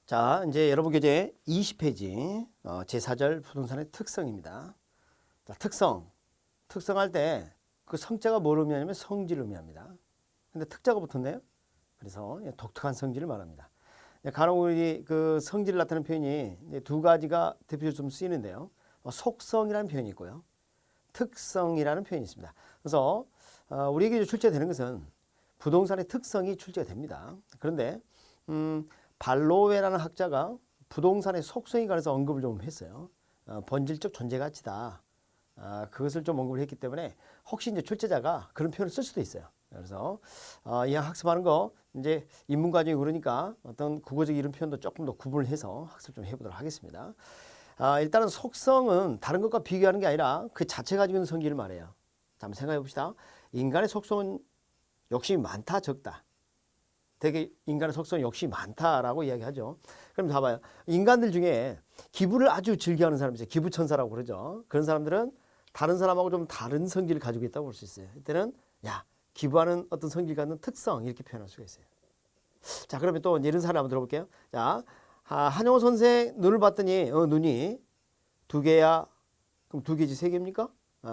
자, 이제 여러분 교재 20페이지 제4절 부동산의 특성입니다. 자, 특성할 때 그 성자가 뭘 의미하냐면 성질을 의미합니다. 근데 특자가 붙었네요. 그래서 독특한 성질을 말합니다. 간혹 우리 그 성질을 나타내는 표현이 두 가지가 대표적으로 좀 쓰이는데요. 속성이라는 표현이 있고요. 특성이라는 표현이 있습니다. 그래서 우리에게 출제되는 것은 부동산의 특성이 출제가 됩니다. 그런데 발로웨라는 학자가 부동산의 속성에 관해서 언급을 좀 했어요. 본질적 존재 가치다. 그것을 좀 언급을 했기 때문에 혹시 이제 출제자가 그런 표현을 쓸 수도 있어요. 그래서 이 학습하는 거 이제 입문 과정이 그러니까 어떤 국어적 이런 표현도 조금 더 구분을 해서 학습 좀 해보도록 하겠습니다. 일단은 속성은 다른 것과 비교하는 게 아니라 그 자체 가지고 있는 성질을 말해요. 자, 한번 생각해 봅시다. 인간의 속성은 욕심이 많다, 적다. 되게 인간의 속성은 욕심이 많다라고 이야기하죠. 그럼 봐봐요. 인간들 중에 기부를 아주 즐겨하는 사람이 있어요. 기부천사라고 그러죠. 그런 사람들은 다른 사람하고 좀 다른 성질을 가지고 있다고 볼 수 있어요. 이때는 기부하는 어떤 성질 갖는 특성 이렇게 표현할 수가 있어요. 자, 그러면 또 이런 사례 한번 들어볼게요. 자, 한영호 선생 눈을 봤더니 눈이 두 개야. 그럼 두 개지 세 개입니까?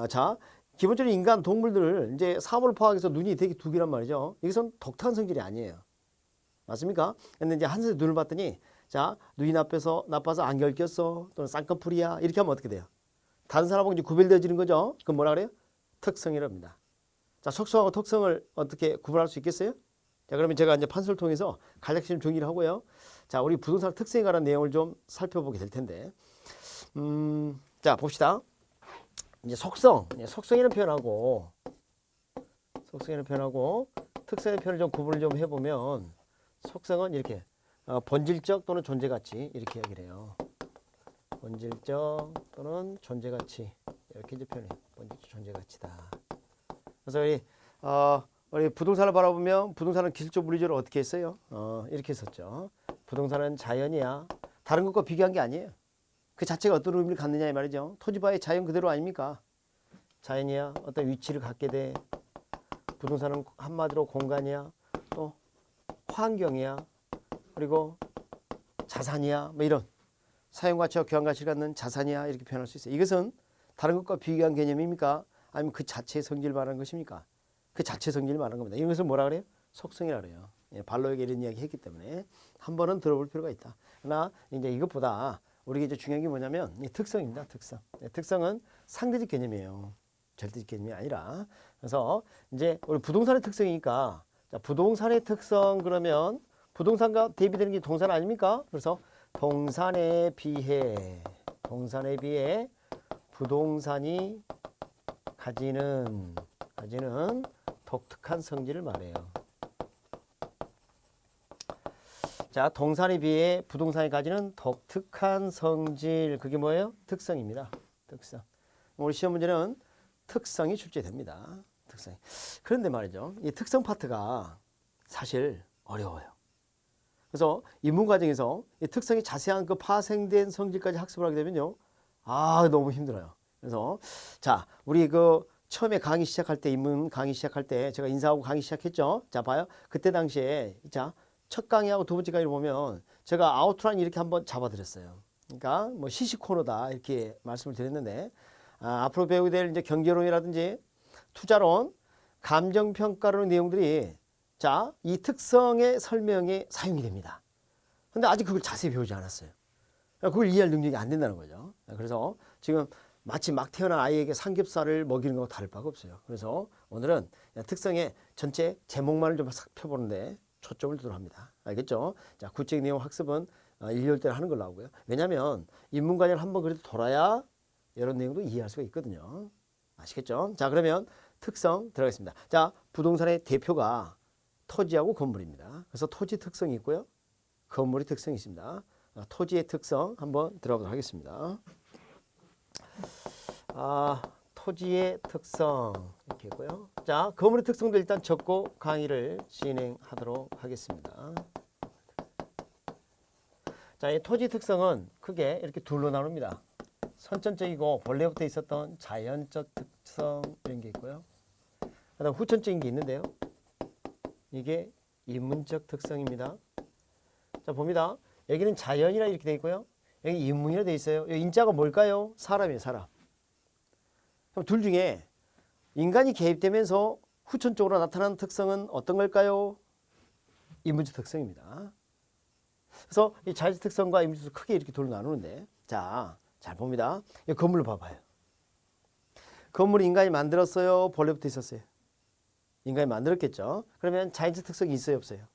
자, 기본적으로 인간 동물들 이제 사물을 파악해서 눈이 되게 두 개란 말이죠. 여기서는 독특한 성질이 아니에요. 맞습니까? 근데 이제 한 선생 눈을 봤더니 자, 눈이 나빠서 안경 꼈어. 또는 쌍꺼풀이야. 이렇게 하면 어떻게 돼요? 다른 사람하고 이제 구별되어지는 거죠. 그럼 뭐라 그래요? 특성이랍니다. 자, 속성하고 특성을 어떻게 구분할 수 있겠어요? 자, 그러면 제가 이제 판서를 통해서 간략히 좀 정리를 하고요. 자, 우리 부동산 특성에 관한 내용을 좀 살펴보게 될 텐데. 자, 봅시다. 이제 속성이라는 표현하고 특성이라는 표현을 좀 구분을 좀 해보면 속성은 이렇게 본질적 또는 존재 가치 이렇게 얘기를 해요. 본질적 또는 존재 가치 이렇게 이제 표현해요. 본질적 존재 가치다. 그래서 우리 부동산을 바라보면 부동산은 기술적 물리적으로 어떻게 했어요? 이렇게 했었죠. 부동산은 자연이야. 다른 것과 비교한 게 아니에요. 그 자체가 어떤 의미를 갖느냐 이 말이죠. 토지바의 자연 그대로 아닙니까? 자연이야. 어떤 위치를 갖게 돼. 부동산은 한마디로 공간이야. 또 환경이야. 그리고 자산이야. 뭐 이런 사용가치와 교환가치를 갖는 자산이야. 이렇게 표현할 수 있어요. 이것은 다른 것과 비교한 개념입니까? 아니면 그 자체의 성질을 말하는 것입니까? 그 자체 성질을 말하는 겁니다. 이것을 뭐라 그래요? 속성이라 그래요. 발로에게 이런 이야기 했기 때문에 한 번은 들어볼 필요가 있다. 그러나 이제 이것보다 우리가 이제 중요한 게 뭐냐면 이 특성입니다. 특성은 상대적 개념이에요. 절대적 개념이 아니라. 그래서 이제 우리 부동산의 특성이니까 자, 부동산의 특성 그러면 부동산과 대비되는 게 동산 아닙니까? 그래서 동산에 비해 부동산이 가지는 독특한 성질을 말해요. 자, 동산에 비해 부동산이 가지는 독특한 성질, 그게 뭐예요? 특성입니다. 특성. 우리 시험 문제는 특성이 출제됩니다. 특성. 그런데 말이죠. 이 특성 파트가 사실 어려워요. 그래서 입문 과정에서 이 특성이 자세한 그 파생된 성질까지 학습을 하게 되면요. 너무 힘들어요. 그래서 자, 우리 그 처음에 강의 시작할 때 입문 강의 시작할 때 제가 인사하고 강의 시작했죠. 자, 봐요. 그때 당시에 자, 첫 강의하고 두 번째 강의를 보면 제가 아웃라인 이렇게 한번 잡아드렸어요. 그러니까 뭐 시시 코너다 이렇게 말씀을 드렸는데 앞으로 배우게 될 이제 경제론이라든지 투자론, 감정평가론 내용들이 자, 이 특성의 설명에 사용이 됩니다. 근데 아직 그걸 자세히 배우지 않았어요. 그걸 이해할 능력이 안 된다는 거죠. 그래서 지금 마치 막 태어난 아이에게 삼겹살을 먹이는 것과 다를 바가 없어요. 그래서 오늘은 특성의 전체 제목만을 좀 살펴보는데 초점을 두도록 합니다. 알겠죠? 자, 구체적 내용 학습은 일요일때 하는 걸로 하고요. 왜냐하면 인문과정을 한번 그래도 돌아야 이런 내용도 이해할 수가 있거든요. 아시겠죠? 자, 그러면 특성 들어가겠습니다. 자, 부동산의 대표가 토지하고 건물입니다. 그래서 토지 특성이 있고요. 건물의 특성이 있습니다. 토지의 특성 한번 들어가도록 하겠습니다. 토지의 특성 이렇게 있고요. 자, 건물의 특성도 일단 적고 강의를 진행하도록 하겠습니다. 자, 이 토지 특성은 크게 이렇게 둘로 나눕니다. 선천적이고 본래부터 있었던 자연적 특성 이런 게 있고요. 그다음 후천적인 게 있는데요. 이게 인문적 특성입니다. 자, 봅니다. 여기는 자연이라 이렇게 돼 있고요. 여기 인문이라 돼 있어요. 여기 인자가 뭘까요? 사람이에요, 사람. 그럼 둘 중에 인간이 개입되면서 후천적으로 나타나는 특성은 어떤 걸까요? 인문적 특성입니다. 그래서 이 자연적 특성과 인문적 특성 크게 이렇게 둘로 나누는데, 자, 잘 봅니다. 이 건물을 봐봐요. 건물을 인간이 만들었어요? 본래부터 있었어요? 인간이 만들었겠죠. 그러면 자연적 특성이 있어요, 없어요?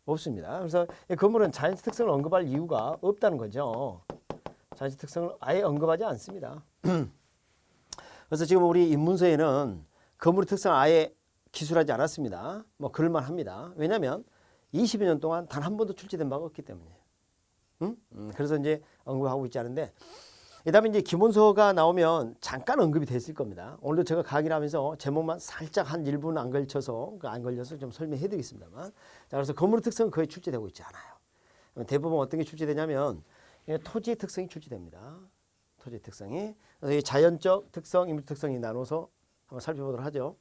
없습니다. 그래서 이 건물은 자연적 특성을 언급할 이유가 없다는 거죠. 자연적 특성을 아예 언급하지 않습니다. 그래서 지금 우리 인문서에는 건물의 특성을 아예 기술하지 않았습니다. 뭐 그럴만 합니다. 왜냐하면 20여 년 동안 단 한 번도 출제된 바가 없기 때문이에요. 그래서 이제 언급하고 있지 않은데, 그다음에 이제 기본서가 나오면 잠깐 언급이 됐을 겁니다. 오늘도 제가 강의를 하면서 제목만 살짝 한 1분 안 걸려서 좀 설명해 드리겠습니다만. 자, 그래서 건물의 특성은 거의 출제되고 있지 않아요. 대부분 어떤 게 출제되냐면 토지의 특성이 출제됩니다. 토지의 특성이. 그래서 이 자연적 특성, 인문적 특성이 나눠서 한번 살펴보도록 하죠.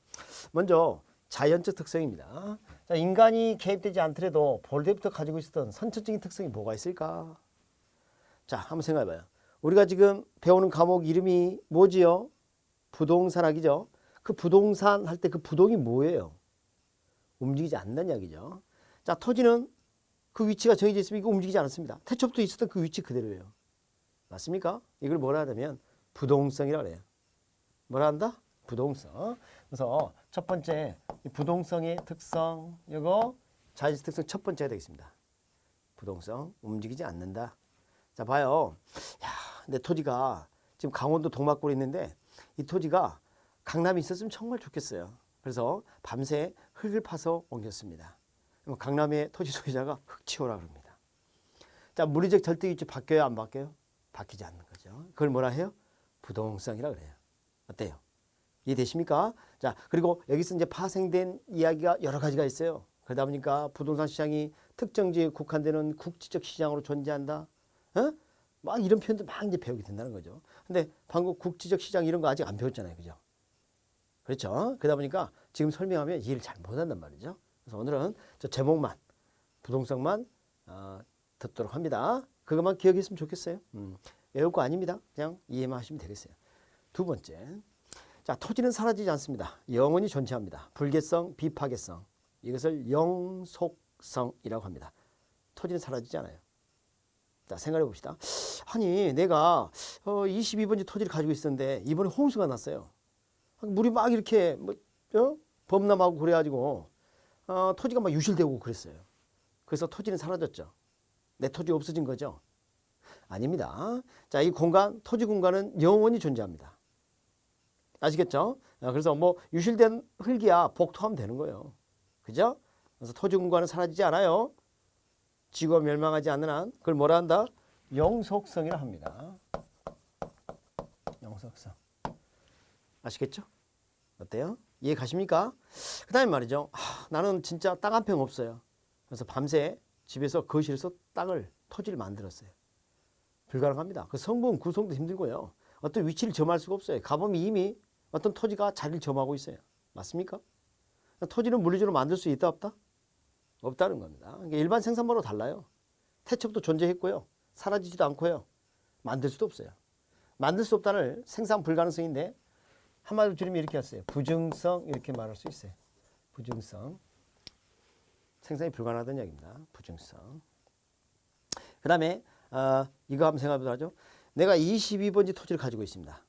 먼저 자연적 특성입니다. 자, 인간이 개입되지 않더라도 본래부터 가지고 있었던 선천적인 특성이 뭐가 있을까? 자, 한번 생각해 봐요. 우리가 지금 배우는 과목 이름이 뭐지요? 부동산학이죠. 그 부동산 할 때 그 부동이 뭐예요? 움직이지 않는다는 이야기죠. 자, 토지는 그 위치가 정해져 있으면 이거 움직이지 않았습니다. 태초부터 있었던 그 위치 그대로예요. 맞습니까? 이걸 뭐라 하냐면 부동성이라고 해요. 뭐라 한다? 부동성. 그래서 첫 번째 부동성의 특성, 이거 자연적 특성 첫 번째가 되겠습니다. 부동성, 움직이지 않는다. 자, 봐요. 야, 내 토지가 지금 강원도 동막골에 있는데 이 토지가 강남에 있었으면 정말 좋겠어요. 그래서 밤새 흙을 파서 옮겼습니다. 그럼 강남의 토지 소유자가 흙 치워라 그럽니다. 자, 물리적 절대 위치 바뀌어요, 안 바뀌어요? 바뀌지 않는 거죠. 그걸 뭐라 해요? 부동성이라 그래요. 어때요? 이해되십니까? 자, 그리고 여기서 이제 파생된 이야기가 여러 가지가 있어요. 그러다 보니까 부동산 시장이 특정지에 국한되는 국지적 시장으로 존재한다. 어? 막 이런 표현도 막 이제 배우게 된다는 거죠. 근데 방금 국지적 시장 이런 거 아직 안 배웠잖아요. 그죠? 그렇죠? 그러다 보니까 지금 설명하면 이해를 잘 못한단 말이죠. 그래서 오늘은 저 제목만, 부동성만 듣도록 합니다. 그것만 기억했으면 좋겠어요. 외울 거 아닙니다. 그냥 이해만 하시면 되겠어요. 두 번째. 자, 토지는 사라지지 않습니다. 영원히 존재합니다. 불개성, 비파괴성. 이것을 영속성이라고 합니다. 토지는 사라지지 않아요. 자, 생각해 봅시다. 아니, 내가 22번지 토지를 가지고 있었는데 이번에 홍수가 났어요. 물이 막 이렇게 범람하고 그래가지고 토지가 막 유실되고 그랬어요. 그래서 토지는 사라졌죠. 내 토지 없어진 거죠. 아닙니다. 자, 이 공간, 토지 공간은 영원히 존재합니다. 아시겠죠? 그래서 뭐 유실된 흙이야 복토하면 되는 거예요. 그죠? 그래서 토지 공간은 사라지지 않아요. 지구가 멸망하지 않는 한 그걸 뭐라 한다? 영속성이라 합니다. 영속성. 아시겠죠? 어때요? 이해 가십니까? 그 다음에 말이죠. 나는 진짜 땅 한 평 없어요. 그래서 밤새 집에서 거실에서 토지를 만들었어요. 불가능합니다. 그 성분 구성도 힘들고요. 어떤 위치를 점할 수가 없어요. 가보면 이미 어떤 토지가 자리를 점하고 있어요. 맞습니까? 토지는 물리적으로 만들 수 있다 없다? 없다는 겁니다. 일반 생산물로 달라요. 태초부터 존재했고요. 사라지지도 않고요. 만들 수도 없어요. 만들 수 없다는 생산 불가능성인데 한마디로 줄이면 이렇게 했어요. 부증성 이렇게 말할 수 있어요. 부증성. 생산이 불가능하다는 이야기입니다. 부증성. 그 다음에 이거 한번 생각해보도록 하죠. 내가 22번지 토지를 가지고 있습니다.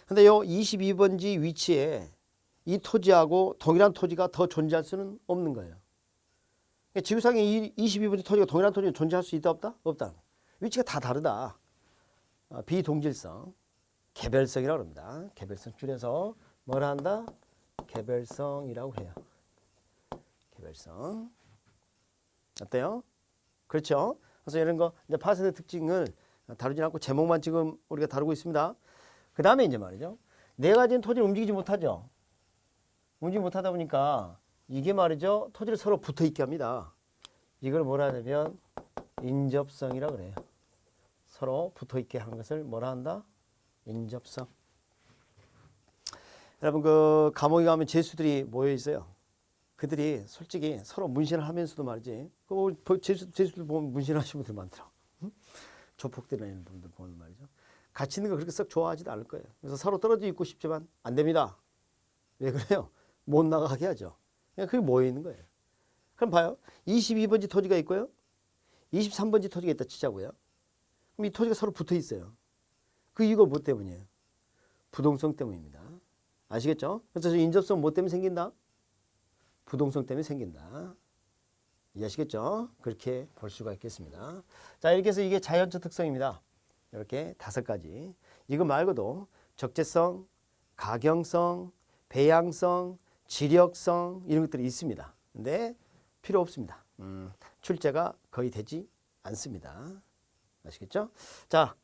근데 요 22번지 위치에 이 토지하고 동일한 토지가 더 존재할 수는 없는 거예요. 지구상에 이 22번지 토지가 동일한 토지가 존재할 수 있다 없다? 없다. 위치가 다 다르다. 비동질성, 개별성이라고 합니다. 개별성 줄여서 뭐라 한다? 개별성이라고 해요. 개별성. 어때요? 그렇죠? 그래서 이런 거 이제 파생의 특징을 다루지 않고 제목만 지금 우리가 다루고 있습니다. 그 다음에 이제 말이죠. 내가 지금 토지를 움직이지 못하죠. 움직이지 못하다 보니까 이게 말이죠. 토지를 서로 붙어 있게 합니다. 이걸 뭐라 하냐면 인접성이라고 그래요. 서로 붙어 있게 하는 것을 뭐라 한다? 인접성. 여러분 감옥에 가면 죄수들이 모여 있어요. 그들이 솔직히 서로 문신을 하면서도 말이지 제주도 보면 문신하시는 분들 많더라고. 응? 조폭들이나 이런 분들 보면 말이죠. 같이 있는 거 그렇게 썩 좋아하지도 않을 거예요. 그래서 서로 떨어져 있고 싶지만 안 됩니다. 왜 그래요? 못 나가게 하죠. 그냥 그게 모여 있는 거예요. 그럼 봐요. 22번지 토지가 있고요. 23번지 토지가 있다 치자고요. 그럼 이 토지가 서로 붙어 있어요. 그 이유가 뭐 때문이에요? 부동성 때문입니다. 아시겠죠? 그래서 인접성 뭐 때문에 생긴다? 부동성 때문에 생긴다. 이해하시겠죠? 그렇게 볼 수가 있겠습니다. 자, 이렇게 해서 이게 자연적 특성입니다. 이렇게 5가지. 이거 말고도 적재성, 가경성, 배양성, 지력성 이런 것들이 있습니다. 근데 필요 없습니다. 출제가 거의 되지 않습니다. 아시겠죠? 자,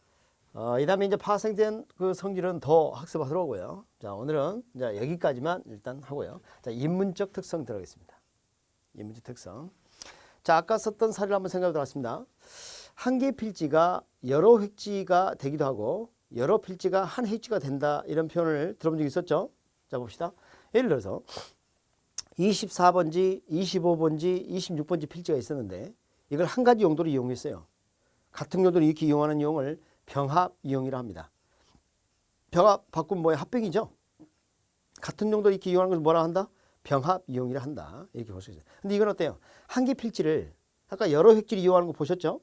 이 다음에 이제 파생된 그 성질은 더 학습하도록 하고요. 자, 오늘은 이제 여기까지만 일단 하고요. 자, 인문적 특성 들어가겠습니다. 인문적 특성. 자, 아까 썼던 사례를 한번 생각해 보겠습니다. 한 개의 필지가 여러 획지가 되기도 하고 여러 필지가 한 획지가 된다 이런 표현을 들어본 적이 있었죠. 자, 봅시다. 예를 들어서 24번지, 25번지, 26번지 필지가 있었는데 이걸 한 가지 용도로 이용했어요. 같은 용도로 이렇게 이용하는 이용을 병합 이용이라 합니다. 병합 바꾸면 뭐예요? 합병이죠. 같은 용도로 이렇게 이용하는 것을 뭐라 한다? 병합 이용이라 한다. 이렇게 볼 수 있어요. 근데 이건 어때요? 한 개 필지를 아까 여러 획지를 이용하는 거 보셨죠?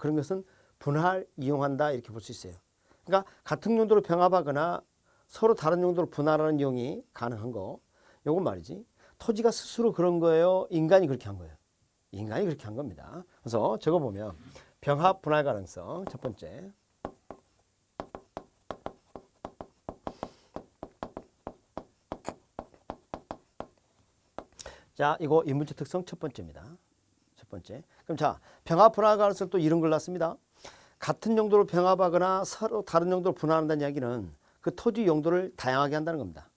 그런 것은 분할 이용한다 이렇게 볼 수 있어요. 그러니까 같은 용도로 병합하거나 서로 다른 용도로 분할하는 이용이 가능한 거. 요건 말이지. 토지가 스스로 그런 거예요? 인간이 그렇게 한 거예요? 인간이 그렇게 한 겁니다. 그래서 적어 보면 병합 분할 가능성 첫 번째. 자, 이거 인문적 특성 첫 번째입니다. 첫 번째. 그럼 자, 병합 분할 가능성 또 이런 걸 놨습니다. 같은 용도로 병합하거나 서로 다른 용도로 분할한다는 이야기는 그 토지 용도를 다양하게 한다는 겁니다.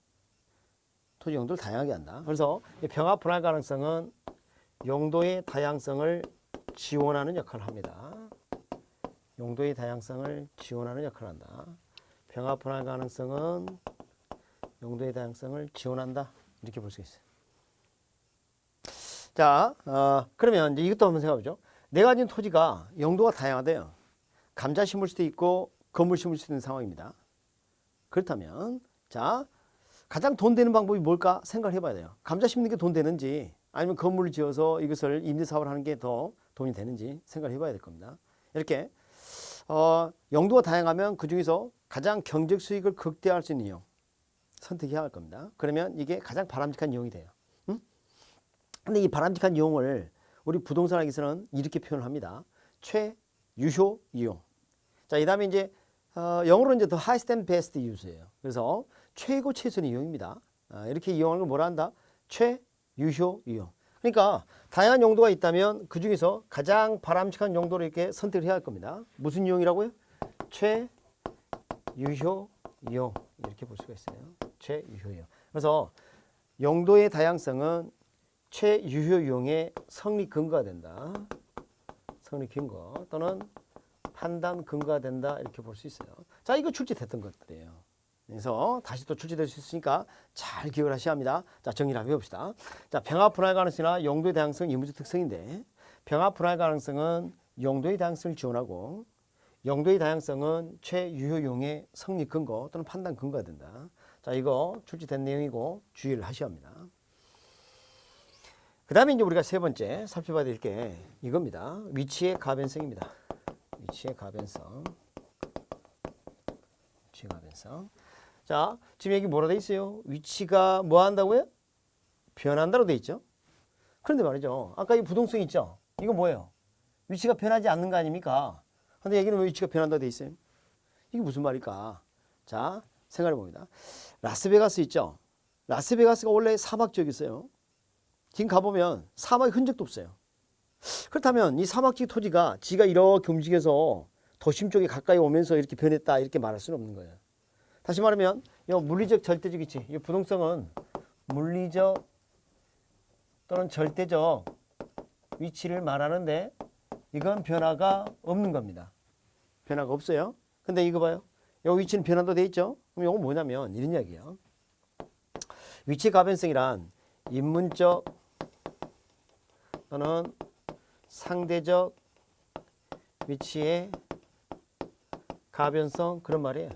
토지 용도를 다양하게 한다. 그래서 병합 분할 가능성은 용도의 다양성을 지원하는 역할을 합니다. 용도의 다양성을 지원하는 역할을 한다. 병합 분할 가능성은 용도의 다양성을 지원한다. 이렇게 볼 수 있어요. 자, 그러면 이제 이것도 한번 생각해보죠. 내가 가진 토지가 용도가 다양하대요. 감자 심을 수도 있고 건물 심을 수도 있는 상황입니다. 그렇다면 자, 가장 돈 되는 방법이 뭘까 생각을 해봐야 돼요. 감자 심는 게 돈 되는지 아니면 건물을 지어서 이것을 임대사업을 하는 게 더 돈이 되는지 생각을 해봐야 될 겁니다. 이렇게 용도가 다양하면 그 중에서 가장 경제적 수익을 극대화할 수 있는 이용 선택해야 할 겁니다. 그러면 이게 가장 바람직한 이용이 돼요. 근데 이 바람직한 이용을 우리 부동산학에서는 이렇게 표현을 합니다. 최유효 이용. 자, 이 다음에 이제 영어로 이제 the highest and best use예요. 그래서 최고 최선의 이용입니다. 이렇게 이용하는 걸 뭐라 한다? 최유효 이용. 그러니까 다양한 용도가 있다면 그 중에서 가장 바람직한 용도를 이렇게 선택을 해야 할 겁니다. 무슨 이용이라고요? 최유효 이용. 이렇게 볼 수가 있어요. 최유효 이용. 그래서 용도의 다양성은 최유효 이용의 성립 근거가 된다. 성립 근거 또는 판단 근거가 된다. 이렇게 볼 수 있어요. 자, 이거 출제됐던 것들이에요. 그래서 다시 또 출제될 수 있으니까 잘 기억을 하셔야 합니다. 자, 정리를 한번 해봅시다. 자, 병합 분할 가능성이나 용도의 다양성은 인문적 특성인데 병합 분할 가능성은 용도의 다양성을 지원하고 용도의 다양성은 최유효 이용의 성립 근거 또는 판단 근거가 된다. 자, 이거 출제된 내용이고 주의를 하셔야 합니다. 그 다음에 이제 우리가 세 번째 살펴봐야 될 게 이겁니다. 위치의 가변성입니다. 위치의 가변성. 위치의 가변성. 자, 지금 여기 뭐라 돼 있어요? 위치가 뭐 한다고요? 변한다로 돼 있죠. 그런데 말이죠. 아까 이 부동성 있죠? 이거 뭐예요? 위치가 변하지 않는 거 아닙니까? 근데 여기는 왜 위치가 변한다고 돼 있어요? 이게 무슨 말일까? 자, 생각해 봅니다. 라스베가스 있죠? 라스베가스가 원래 사막 지역이었어요. 지금 가보면 사막의 흔적도 없어요. 그렇다면 이 사막지 토지가 지가 이렇게 움직여서 도심 쪽에 가까이 오면서 이렇게 변했다 이렇게 말할 수는 없는 거예요. 다시 말하면 이 물리적 절대적 위치, 이 부동성은 물리적 또는 절대적 위치를 말하는데 이건 변화가 없는 겁니다. 변화가 없어요. 근데 이거 봐요. 이 위치는 변화도 돼 있죠. 그럼 이건 뭐냐면 이런 이야기예요. 위치 가변성이란 인문적 또는 상대적 위치의 가변성 그런 말이에요.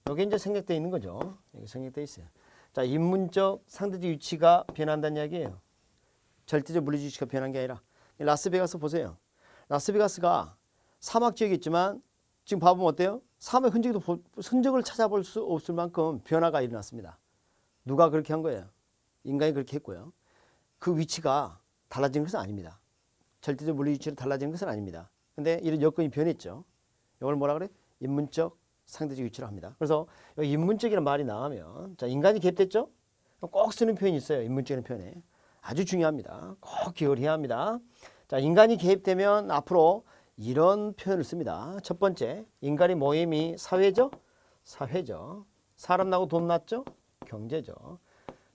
여기 이제 생략되어 있는 거죠. 여기 생략되어 있어요. 자, 인문적 상대적 위치가 변한다는 이야기예요. 절대적 물리적 위치가 변한 게 아니라. 라스베가스 보세요. 라스베가스가 사막 지역이 있지만 지금 봐보면 어때요? 사막 흔적을 찾아볼 수 없을 만큼 변화가 일어났습니다. 누가 그렇게 한 거예요? 인간이 그렇게 했고요. 그 위치가 달라지는 것은 아닙니다. 절대적 물리 위치로 달라지는 것은 아닙니다. 근데 이런 여건이 변했죠. 이걸 뭐라 그래? 인문적 상대적 위치로 합니다. 그래서 여기 인문적이라는 말이 나오면 자, 인간이 개입됐죠? 꼭 쓰는 표현이 있어요. 인문적인 표현에. 아주 중요합니다. 꼭 기억을 해야 합니다. 자, 인간이 개입되면 앞으로 이런 표현을 씁니다. 첫 번째, 인간의 모임이 사회죠? 사회죠. 사람 나고 돈 났죠? 경제죠.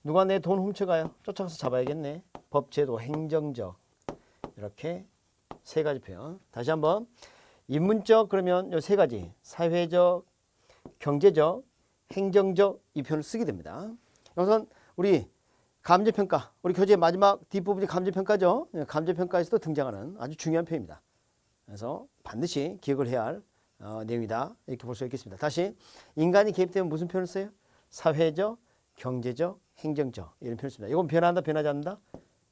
누가 내 돈 훔쳐가요? 쫓아가서 잡아야겠네. 법, 제도, 행정적. 이렇게 세 가지 표현. 다시 한번. 인문적 그러면 이 세 가지. 사회적, 경제적, 행정적 이 표현을 쓰게 됩니다. 우선 우리 감정평가. 우리 교재의 마지막 뒷부분이 감정평가죠. 감정평가에서도 등장하는 아주 중요한 표현입니다. 그래서 반드시 기억을 해야 할 내용이다. 이렇게 볼 수 있겠습니다. 다시 인간이 개입되면 무슨 표현을 써요? 사회적, 경제적, 행정적 이런 표현을 씁니다. 이건 변한다, 변하지 않는다?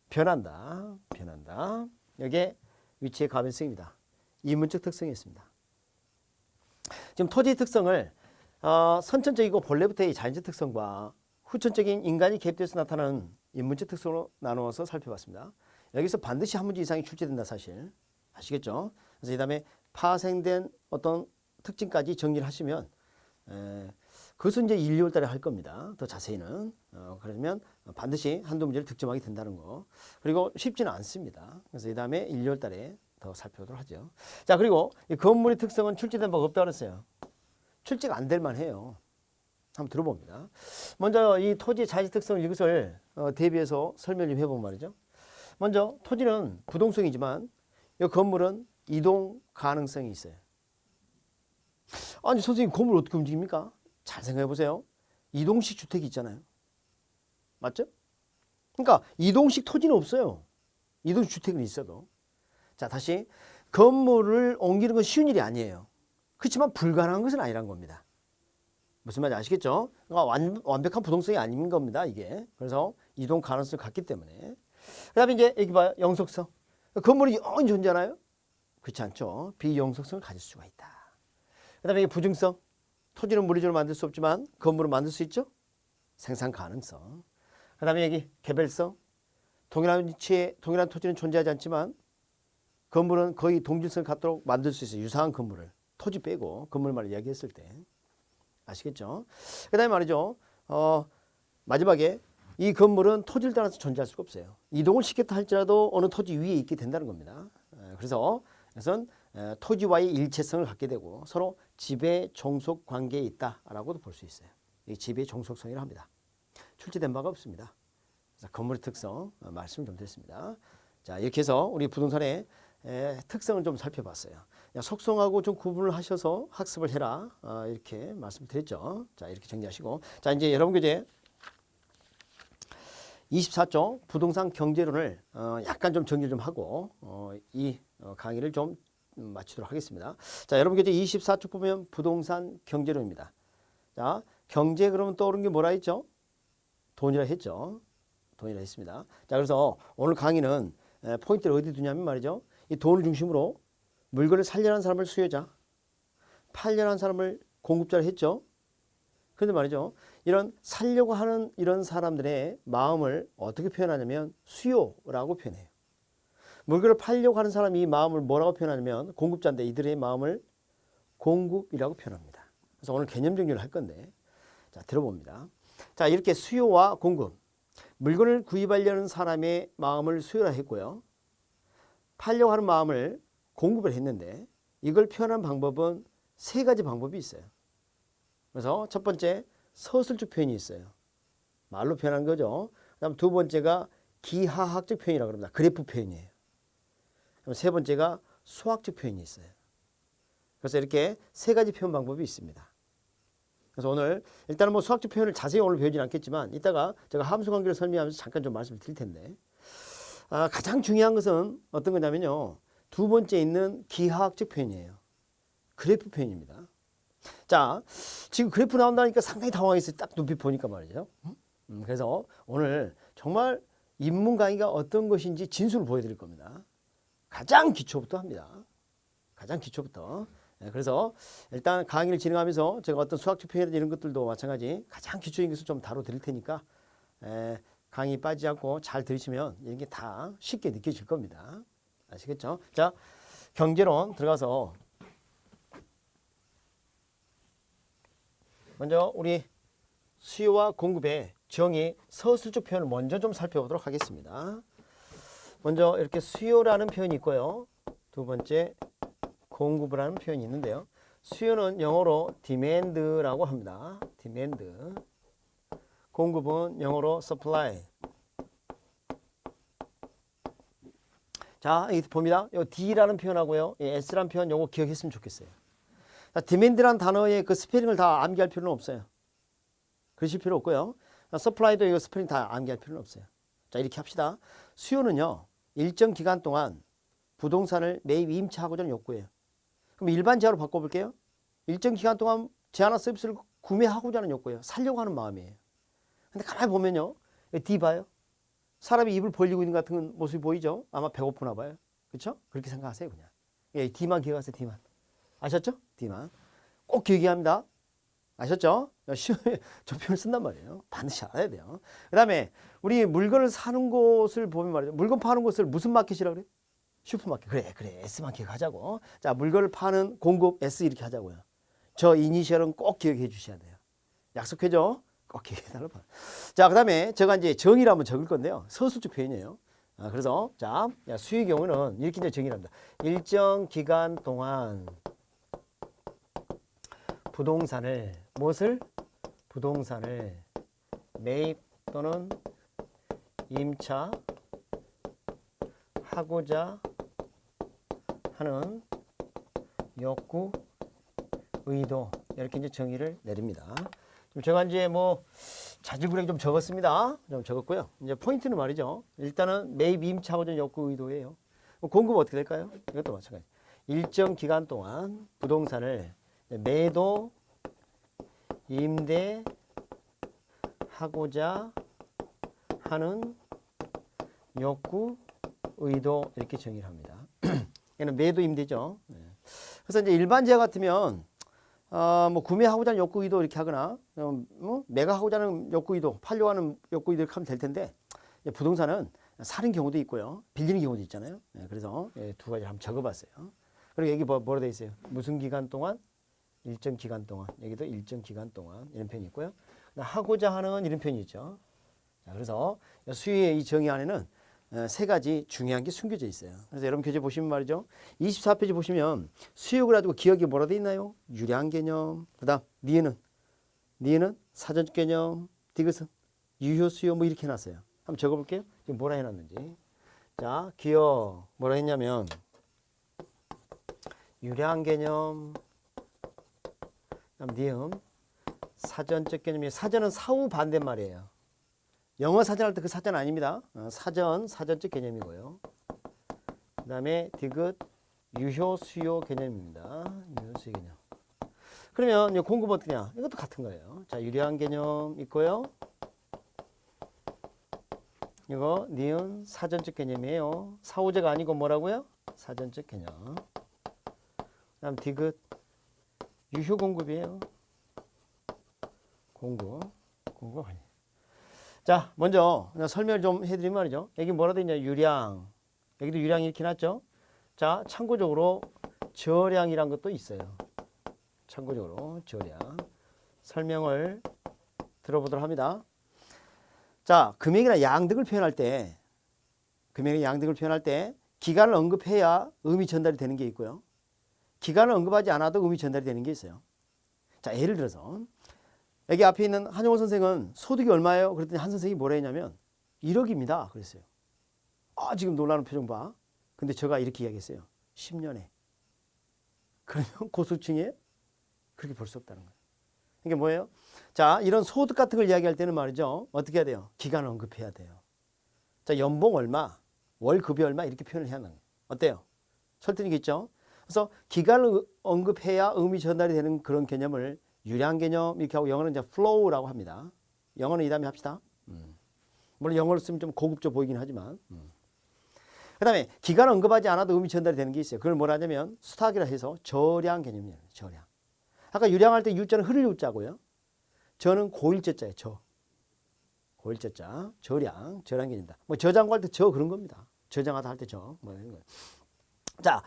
변한다, 변한다. 이게 위치의 가변성입니다. 이문적 특성이 있습니다. 지금 토지의 특성을 선천적이고 본래부터의 자연적 특성과 후천적인 인간이 개입돼서 나타나는 인문적 특성으로 나누어서 살펴봤습니다. 여기서 반드시 한 문제 이상이 출제된다 사실 아시겠죠? 그래서 이 다음에 파생된 어떤 특징까지 정리를 하시면 그것은 이제 1, 2월 달에 할 겁니다. 더 자세히는. 그러면 반드시 한두 문제를 득점하게 된다는 거. 그리고 쉽지는 않습니다. 그래서 이 다음에 1, 2월 달에 더 살펴보도록 하죠. 자, 그리고 이 건물의 특성은 출제된 바가 없다고 그랬어요. 출제가 안 될 만해요. 한번 들어봅니다. 먼저 이 토지의 자질 특성 이것을 대비해서 설명 좀 해보면 말이죠. 먼저 토지는 부동성이지만 이 건물은 이동 가능성이 있어요. 아니 선생님 건물 어떻게 움직입니까? 잘 생각해 보세요. 이동식 주택이 있잖아요. 맞죠? 그러니까 이동식 토지는 없어요. 이동식 주택은 있어도. 자, 다시 건물을 옮기는 건 쉬운 일이 아니에요. 그렇지만 불가능한 것은 아니란 겁니다. 무슨 말인지 아시겠죠? 그러니까 완벽한 부동성이 아닌 겁니다. 이게. 그래서 이동 가능성을 갖기 때문에. 그 다음에 이제 여기 봐요. 영속성. 건물이 영원히 존재하나요? 그렇지 않죠. 비영속성을 가질 수가 있다. 그 다음에 부증성. 토지는 물리적으로 만들 수 없지만 건물은 만들 수 있죠. 생산 가능성. 그 다음에 여기 개별성. 동일한 위치에 동일한 토지는 존재하지 않지만 건물은 거의 동질성을 갖도록 만들 수 있어요. 유사한 건물을. 토지 빼고 건물만 이야기했을 때. 아시겠죠? 그 다음에 말이죠. 마지막에 이 건물은 토지를 따라서 존재할 수가 없어요. 이동을 시켰다 할지라도 어느 토지 위에 있게 된다는 겁니다. 그래서 이것은 토지와의 일체성을 갖게 되고 서로 지배 종속 관계에 있다라고도 볼 수 있어요. 이 지배 종속성이라 합니다. 출제된 바가 없습니다. 그래서 건물의 특성 말씀을 좀 드렸습니다. 자, 이렇게 해서 우리 부동산의 특성을 좀 살펴봤어요. 속성하고 좀 구분을 하셔서 학습을 해라. 이렇게 말씀드렸죠. 자, 이렇게 정리하시고. 자, 이제 여러분 교재 24쪽 부동산 경제론을 약간 좀 정리 좀 하고 이 강의를 좀 마치도록 하겠습니다. 자, 여러분 교재 24쪽 보면 부동산 경제론입니다. 자, 경제 그러면 떠오르는 게 뭐라 했죠? 돈이라 했죠. 돈이라 했습니다. 자, 그래서 오늘 강의는 포인트를 어디 두냐면 말이죠. 이 돈을 중심으로 물건을 살려는 사람을 수요자, 팔려는 사람을 공급자를 했죠. 그런데 말이죠. 이런 살려고 하는 이런 사람들의 마음을 어떻게 표현하냐면 수요라고 표현해요. 물건을 팔려고 하는 사람이 이 마음을 뭐라고 표현하냐면 공급자인데 이들의 마음을 공급이라고 표현합니다. 그래서 오늘 개념 정리를 할 건데 자, 들어봅니다. 자, 이렇게 수요와 공급, 물건을 구입하려는 사람의 마음을 수요라 했고요. 팔려고 하는 마음을 공급을 했는데 이걸 표현한 방법은 세 가지 방법이 있어요. 그래서 첫 번째 서술적 표현이 있어요. 말로 표현한 거죠. 그다음 두 번째가 기하학적 표현이라고 합니다. 그래프 표현이에요. 그럼 세 번째가 수학적 표현이 있어요. 그래서 이렇게 세 가지 표현 방법이 있습니다. 그래서 오늘 일단은 뭐 수학적 표현을 자세히 오늘 배우진 않겠지만 이따가 제가 함수 관계를 설명하면서 잠깐 좀 말씀을 드릴 텐데 가장 중요한 것은 어떤 거냐면요. 두 번째 있는 기하학적 표현이에요. 그래프 표현입니다. 자, 지금 그래프 나온다니까 상당히 당황했어요. 딱 눈빛 보니까 말이죠. 그래서 오늘 정말 인문 강의가 어떤 것인지 진술을 보여드릴 겁니다. 가장 기초부터 합니다. 가장 기초부터. 그래서 일단 강의를 진행하면서 제가 어떤 수학적 표현 이런 것들도 마찬가지 가장 기초적인 것을 좀 다뤄드릴 테니까 강의 빠지지 않고 잘 들으시면 이런 게 다 쉽게 느껴질 겁니다. 아시겠죠? 자, 경제론 들어가서 먼저 우리 수요와 공급의 정의 서술적 표현을 먼저 좀 살펴보도록 하겠습니다. 먼저 이렇게 수요라는 표현이 있고요. 두 번째 공급을 하는 표현이 있는데요. 수요는 영어로 demand라고 합니다. demand. 공급은 영어로 supply. 자, 여기 봅니다. 이 D라는 표현하고요. S라는 표현 요거 기억했으면 좋겠어요. 자, demand라는 단어의 그 스페링을 다 암기할 필요는 없어요. 그러실 필요 없고요. supply도 이거 스페링 다 암기할 필요는 없어요. 자, 이렇게 합시다. 수요는요. 일정 기간 동안 부동산을 매입 임차하고자 하는 욕구예요. 그럼 일반 제한으로 바꿔볼게요. 일정 기간 동안 제한화 서비스를 구매하고자 하는 욕구예요. 살려고 하는 마음이에요. 근데 가만히 보면요. D 봐요. 사람이 입을 벌리고 있는 같은 모습이 보이죠? 아마 배고프나 봐요. 그렇죠? 그렇게 생각하세요, 그냥. 예, D만 기억하세요, D만. 아셨죠? D만. 꼭 기억해야 합니다. 아셨죠? 저 표현을 쓴단 말이에요. 반드시 알아야 돼요. 그 다음에 우리 물건을 사는 곳을 보면 말이죠. 물건 파는 곳을 무슨 마켓이라고 그래? 슈퍼마켓. 그래. S만 기억하자고. 자, 물건을 파는 공급 S 이렇게 하자고요. 저 이니셜은 꼭 기억해 주셔야 돼요. 약속해줘. 꼭 기억해달라고. 자, 그 다음에 제가 이제 정의를 한번 적을 건데요. 서술적 표현이에요. 그래서 자, 수의 경우는 이렇게 이제 정의를 합니다. 일정 기간 동안 부동산을 매입 또는 임차하고자 하는 욕구, 의도 이렇게 이제 정의를 내립니다. 제가 이제 뭐 자질구레 좀 적었습니다. 좀 적었고요. 이제 포인트는 말이죠. 일단은 매입 임차하고자 하는 욕구, 의도예요. 공급은 어떻게 될까요? 이것도 마찬가지. 일정 기간 동안 부동산을 매도, 임대하고자 하는 욕구, 의도 이렇게 정의를 합니다. 얘는 매도, 임대죠. 그래서 이제 일반 제한 같으면 뭐 구매하고자 하는 욕구, 의도 이렇게 하거나 매각하고자 하는 욕구, 의도, 팔려고 하는 욕구, 의도 이렇게 하면 될 텐데 부동산은 사는 경우도 있고요. 빌리는 경우도 있잖아요. 그래서 두 가지 한번 적어봤어요. 그리고 여기 뭐라 되어 있어요? 무슨 기간 동안? 일정 기간 동안. 여기도 일정 기간 동안 이런 표현이 있고요. 하고자 하는 이런 표현이 있죠. 자, 그래서 수요의 이 정의 안에는 세 가지 중요한 게 숨겨져 있어요. 그래서 여러분 교재 보시면 말이죠. 24페이지 보시면 수요를 가지고 기억이 뭐라 돼 있나요? 유량 개념. 그다음 니은은 사전적 개념. 디귿은 유효 수요 뭐 이렇게 해놨어요. 한번 적어볼게요. 지금 뭐라 해놨는지. 자, 기억 뭐라 했냐면 유량 개념. 니은 사전적 개념이 사전은 사후 반대말이에요. 영어 사전 할 때 그 사전 아닙니다. 사전적 개념이고요. 그 다음에 디귿 유효 수요 개념입니다. 유효 수요 개념. 그러면 이 공급 어떻게 하냐? 이것도 같은 거예요. 자, 유리한 개념 있고요. 이거 니은 사전적 개념이에요. 사후제가 아니고 뭐라고요? 사전적 개념. 그다음 디귿 유효 공급이에요. 공급 아니에요. 자, 먼저 설명을 좀 해드리면 말이죠. 여기 뭐라 되어 있냐? 유량. 여기도 유량이 이렇게 났죠. 자, 참고적으로 저량이란 것도 있어요. 참고적으로 저량. 설명을 들어보도록 합니다. 자, 금액이나 양득을 표현할 때 기간을 언급해야 의미 전달이 되는 게 있고요. 기간을 언급하지 않아도 의미 전달이 되는 게 있어요. 자, 예를 들어서 여기 앞에 있는 한용호 선생은 소득이 얼마예요? 그랬더니 한 선생이 뭐라 했냐면 1억입니다. 그랬어요. 지금 놀라는 표정 봐. 근데 제가 이렇게 이야기했어요. 10년에. 그러면 고소득층이에요? 그렇게 볼 수 없다는 거예요. 이게 뭐예요? 자, 이런 소득 같은 걸 이야기할 때는 말이죠. 어떻게 해야 돼요? 기간을 언급해야 돼요. 자, 연봉 얼마? 월 급이 얼마 이렇게 표현을 해야 하는 거예요. 어때요? 설득이겠죠? 그래서 기간을 언급해야 의미 전달이 되는 그런 개념을 유량 개념 이렇게 하고 영어는 이제 flow라고 합니다. 영어는 이 다음에 합시다. 물론 영어를 쓰면 좀 고급져 보이긴 하지만. 그 다음에 기간을 언급하지 않아도 의미 전달이 되는 게 있어요. 그걸 뭐라 하냐면 수탁이라 해서 저량 개념이에요. 저량. 아까 유량할 때 유자는 흐를 유자고요. 저는 고일저자예요. 저. 고일저자. 저량. 저량 개념이다. 뭐 저장고할 때 저 그런 겁니다. 저장하다 할 때 저. 뭐 이런 거예요. 자,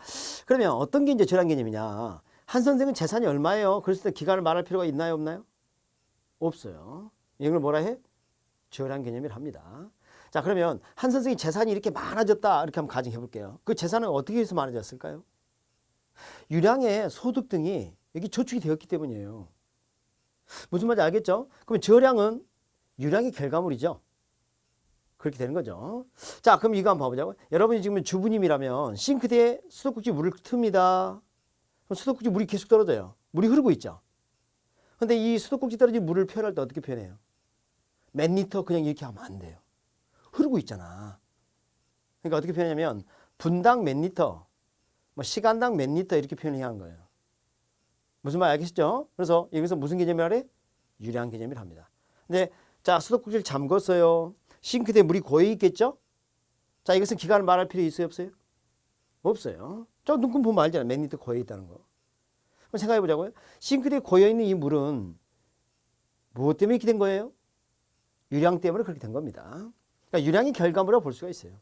그러면 어떤 게 이제 저량 개념이냐. 한 선생은 재산이 얼마예요? 그랬을 때 기간을 말할 필요가 있나요? 없나요? 없어요. 이걸 뭐라 해? 저량 개념이라 합니다. 자, 그러면 한 선생이 재산이 이렇게 많아졌다. 이렇게 한번 가정해 볼게요. 그 재산은 어떻게 해서 많아졌을까요? 유량의 소득 등이 여기 저축이 되었기 때문이에요. 무슨 말인지 알겠죠? 그러면 저량은 유량의 결과물이죠. 그렇게 되는 거죠. 자, 그럼 이거 한번 봐보자고요. 여러분이 지금 주부님이라면 싱크대에 수도꼭지 물을 틉니다. 그럼 수도꼭지 물이 계속 떨어져요. 물이 흐르고 있죠. 근데 이 수도꼭지 떨어진 물을 표현할 때 어떻게 표현해요? 몇 리터 그냥 이렇게 하면 안 돼요. 흐르고 있잖아. 그러니까 어떻게 표현하냐면 분당 몇 리터, 뭐 시간당 몇 리터 이렇게 표현해야 하는 거예요. 무슨 말 알겠죠? 그래서 여기서 무슨 개념이라 해? 유량 개념이라 합니다. 근데 자, 수도꼭지를 잠궜어요. 싱크대에 물이 고여 있겠죠? 자, 이것은 기간을 말할 필요 있어요, 없어요? 없어요. 저 눈금 보면 알잖아요. 몇 리터 고여 있다는 거. 그럼 생각해 보자고요. 싱크대에 고여 있는 이 물은 무엇 때문에 이렇게 된 거예요? 유량 때문에 그렇게 된 겁니다. 그러니까 유량이 결과물이라고 볼 수가 있어요.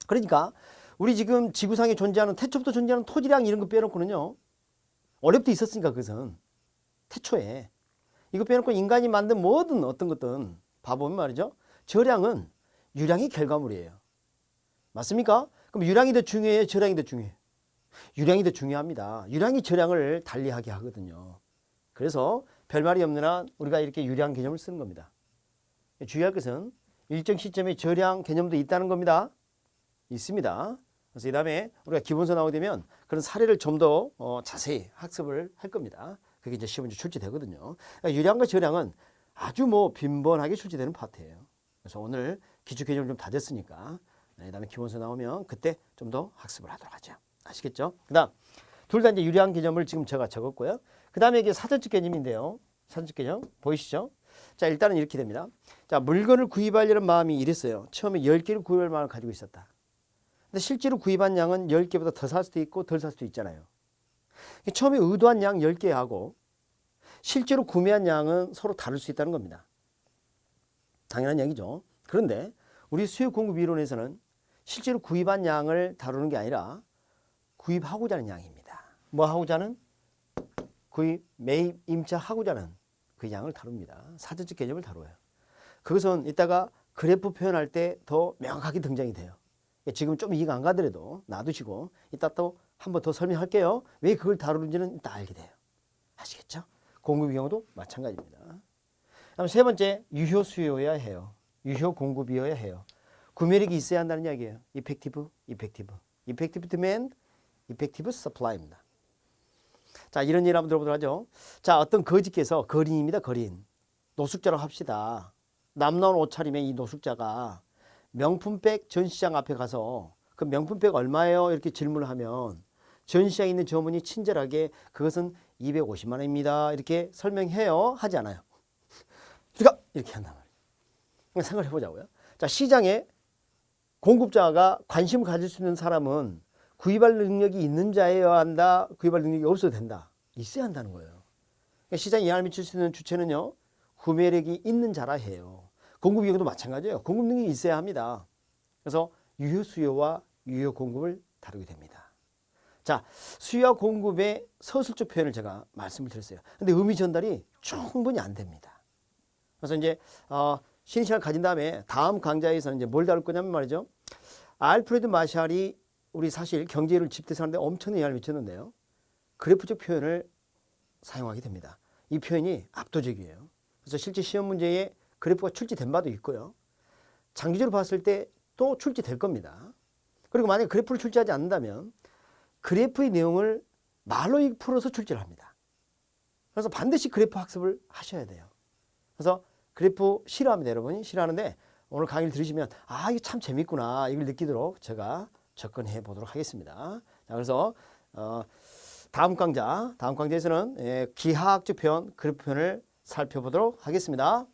그러니까 우리 지금 지구상에 존재하는 태초부터 존재하는 토지량 이런 거 빼놓고는요. 어렵도 있었으니까 그것은 태초에 이거 빼놓고 인간이 만든 뭐든 어떤 것든 봐보면 말이죠. 저량은 유량의 결과물이에요. 맞습니까? 그럼 유량이 더 중요해요? 저량이 더 중요해요? 유량이 더 중요합니다. 유량이 저량을 달리하게 하거든요. 그래서 별말이 없는 한 우리가 이렇게 유량 개념을 쓰는 겁니다. 주의할 것은 일정 시점에 저량 개념도 있다는 겁니다. 있습니다. 그래서 이 다음에 우리가 기본서 나오게 되면 그런 사례를 좀 더 자세히 학습을 할 겁니다. 그게 이제 시험에 출제되거든요. 그러니까 유량과 저량은 아주 뭐 빈번하게 출제되는 파트예요. 그래서 오늘 기초 개념을 좀 다졌으니까 이 다음에 기본서 나오면 그때 좀 더 학습을 하도록 하죠. 아시겠죠? 그 다음 둘 다 이제 유량 개념을 지금 제가 적었고요. 그 다음에 이게 사전적 개념인데요. 사전적 개념 보이시죠? 자, 일단은 이렇게 됩니다. 자, 물건을 구입하려는 마음이 이랬어요. 처음에 10개를 구입할 마음을 가지고 있었다. 근데 실제로 구입한 양은 10개보다 더 살 수도 있고 덜 살 수도 있잖아요. 처음에 의도한 양 10개하고 실제로 구매한 양은 서로 다를 수 있다는 겁니다. 당연한 얘기죠. 그런데 우리 수요 공급 이론에서는 실제로 구입한 양을 다루는 게 아니라 구입하고자 하는 양입니다. 뭐 하고자 하는? 구입, 매입, 임차하고자 하는 그 양을 다룹니다. 사전적 개념을 다뤄요. 그것은 이따가 그래프 표현할 때 더 명확하게 등장이 돼요. 지금 좀 이해가 안 가더라도 놔두시고 이따 또 한 번 더 설명할게요. 왜 그걸 다루는지는 이따 알게 돼요. 아시겠죠? 공급의 경우도 마찬가지입니다. 다음 세 번째, 유효 수요여야 해요. 유효 공급이어야 해요. 구매력이 있어야 한다는 이야기예요. 이펙티브, 이펙티브. 이펙티브 디맨드, 이펙티브 서플라이입니다. 자, 이런 일 한번 들어보도록 하죠. 자, 어떤 거지께서 거린입니다. 거린. 노숙자라고 합시다. 남 나온 옷차림의 이 노숙자가 명품백 전시장 앞에 가서 그 명품백 얼마예요? 이렇게 질문을 하면 전시장에 있는 점원이 친절하게 그것은 250만 원입니다. 이렇게 설명해요. 하지 않아요. 그러니까 이렇게 한단 말이에요. 생각을 해보자고요. 자, 시장에 공급자가 관심을 가질 수 있는 사람은 구입할 능력이 있는 자여야 한다. 구입할 능력이 없어도 된다. 있어야 한다는 거예요. 그러니까 시장에 영향을 미칠 수 있는 주체는요. 구매력이 있는 자라 해요. 공급 경우도 마찬가지예요. 공급 능력이 있어야 합니다. 그래서 유효 수요와 유효 공급을 다루게 됩니다. 자, 수요와 공급의 서술적 표현을 제가 말씀을 드렸어요. 근데 의미 전달이 충분히 안 됩니다. 그래서 이제 쉬는 시간을 가진 다음에 다음 강좌에서는 이제 뭘 다룰 거냐면 말이죠. 알프레드 마샬이 우리 사실 경제를 집대사하는데 엄청난 영향을 미쳤는데요. 그래프적 표현을 사용하게 됩니다. 이 표현이 압도적이에요. 그래서 실제 시험 문제에 그래프가 출제된 바도 있고요. 장기적으로 봤을 때 또 출제될 겁니다. 그리고 만약에 그래프를 출제하지 않는다면 그래프의 내용을 말로 풀어서 출제를 합니다. 그래서 반드시 그래프 학습을 하셔야 돼요. 그래서 그래프 싫어합니다. 여러분이 싫어하는데 오늘 강의를 들으시면 아, 이거 참 재밌구나 이걸 느끼도록 제가 접근해 보도록 하겠습니다. 자, 그래서 다음 강좌에서는 기하학적 표현, 그래프 표현을 살펴보도록 하겠습니다.